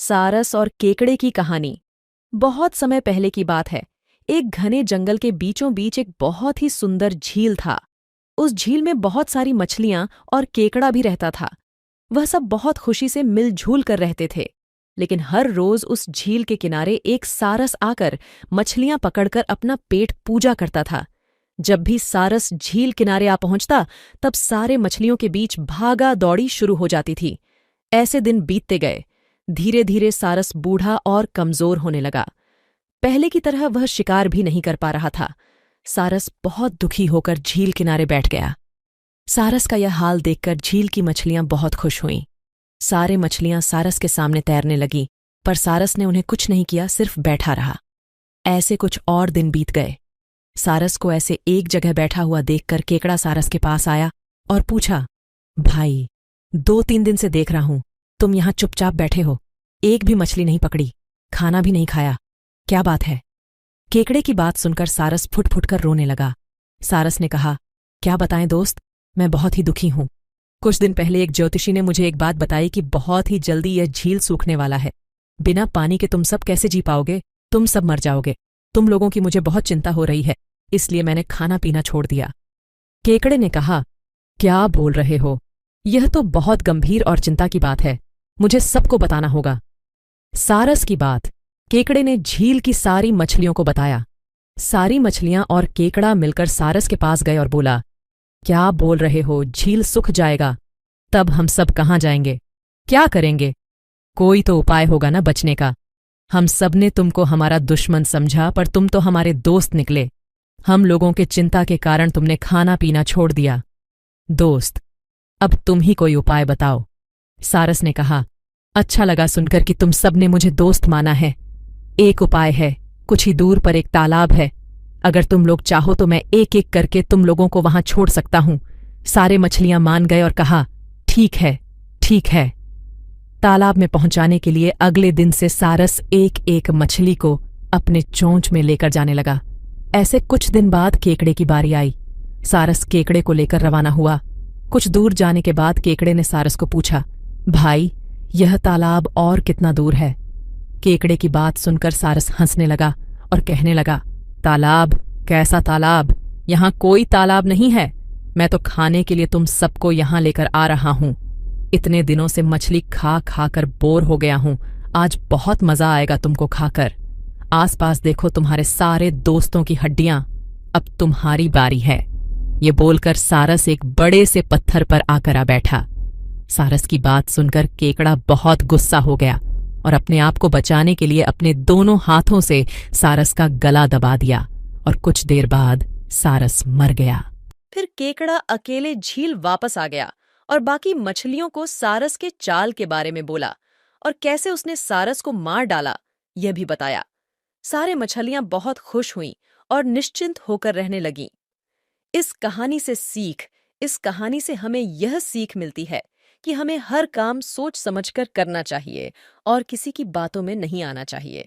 सारस और केकड़े की कहानी। बहुत समय पहले की बात है। एक घने जंगल के बीचों बीच एक बहुत ही सुंदर झील था। उस झील में बहुत सारी मछलियां और केकड़ा भी रहता था। वह सब बहुत खुशी से मिलजुल कर रहते थे। लेकिन हर रोज उस झील के किनारे एक सारस आकर मछलियां पकड़कर अपना पेट पूजा करता था। जब भी सारस झील किनारे आ पहुंचता, तब सारे मछलियों के बीच भागा दौड़ी शुरू हो जाती थी। ऐसे दिन बीतते गए। धीरे धीरे सारस बूढ़ा और कमजोर होने लगा। पहले की तरह वह शिकार भी नहीं कर पा रहा था। सारस बहुत दुखी होकर झील किनारे बैठ गया। सारस का यह हाल देखकर झील की मछलियां बहुत खुश हुईं। सारे मछलियां सारस के सामने तैरने लगीं, पर सारस ने उन्हें कुछ नहीं किया, सिर्फ बैठा रहा। ऐसे कुछ और दिन बीत गए। सारस को ऐसे एक जगह बैठा हुआ देखकर केकड़ा सारस के पास आया और पूछा, भाई, 2-3 दिन से देख रहा हूं तुम यहां चुपचाप बैठे हो, एक भी मछली नहीं पकड़ी, खाना भी नहीं खाया, क्या बात है? केकड़े की बात सुनकर सारस फुट फुट कर रोने लगा। सारस ने कहा, क्या बताएं दोस्त, मैं बहुत ही दुखी हूं। कुछ दिन पहले एक ज्योतिषी ने मुझे एक बात बताई कि बहुत ही जल्दी यह झील सूखने वाला है। बिना पानी के तुम सब कैसे जी पाओगे? तुम सब मर जाओगे। तुम लोगों की मुझे बहुत चिंता हो रही है, इसलिए मैंने खाना पीना छोड़ दिया। केकड़े ने कहा, क्या बोल रहे हो? यह तो बहुत गंभीर और चिंता की बात है, मुझे सबको बताना होगा। सारस की बात केकड़े ने झील की सारी मछलियों को बताया। सारी मछलियां और केकड़ा मिलकर सारस के पास गए और बोला, क्या बोल रहे हो, झील सूख जाएगा, तब हम सब कहाँ जाएंगे, क्या करेंगे? कोई तो उपाय होगा ना बचने का। हम सब ने तुमको हमारा दुश्मन समझा, पर तुम तो हमारे दोस्त निकले। हम लोगों के चिंता के कारण तुमने खाना पीना छोड़ दिया। दोस्त, अब तुम ही कोई उपाय बताओ। सारस ने कहा, अच्छा लगा सुनकर कि तुम सब ने मुझे दोस्त माना है। एक उपाय है, कुछ ही दूर पर एक तालाब है। अगर तुम लोग चाहो तो मैं एक एक करके तुम लोगों को वहां छोड़ सकता हूं। सारे मछलियां मान गए और कहा, ठीक है, ठीक है। तालाब में पहुंचाने के लिए अगले दिन से सारस एक एक मछली को अपने चोंच में लेकर जाने लगा। ऐसे कुछ दिन बाद केकड़े की बारी आई। सारस केकड़े को लेकर रवाना हुआ। कुछ दूर जाने के बाद केकड़े ने सारस को पूछा, भाई, यह तालाब और कितना दूर है? केकड़े की बात सुनकर सारस हंसने लगा और कहने लगा, तालाब? कैसा तालाब? यहां कोई तालाब नहीं है। मैं तो खाने के लिए तुम सबको यहां लेकर आ रहा हूं। इतने दिनों से मछली खा खा कर बोर हो गया हूं। आज बहुत मजा आएगा तुमको खाकर। आसपास देखो तुम्हारे सारे दोस्तों की हड्डियां। अब तुम्हारी बारी है। ये बोलकर सारस एक बड़े से पत्थर पर आकर आ बैठा। सारस की बात सुनकर केकड़ा बहुत गुस्सा हो गया और अपने आप को बचाने के लिए अपने दोनों हाथों से सारस का गला दबा दिया और कुछ देर बाद सारस मर गया। फिर केकड़ा अकेले झील वापस आ गया और बाकी मछलियों को सारस के चाल के बारे में बोला और कैसे उसने सारस को मार डाला, यह भी बताया। सारे मछलियां बहुत खुश हुईं और निश्चिंत होकर रहने लगीं। इस कहानी से हमें यह सीख मिलती है कि हमें हर काम सोच समझकर करना चाहिए और किसी की बातों में नहीं आना चाहिए।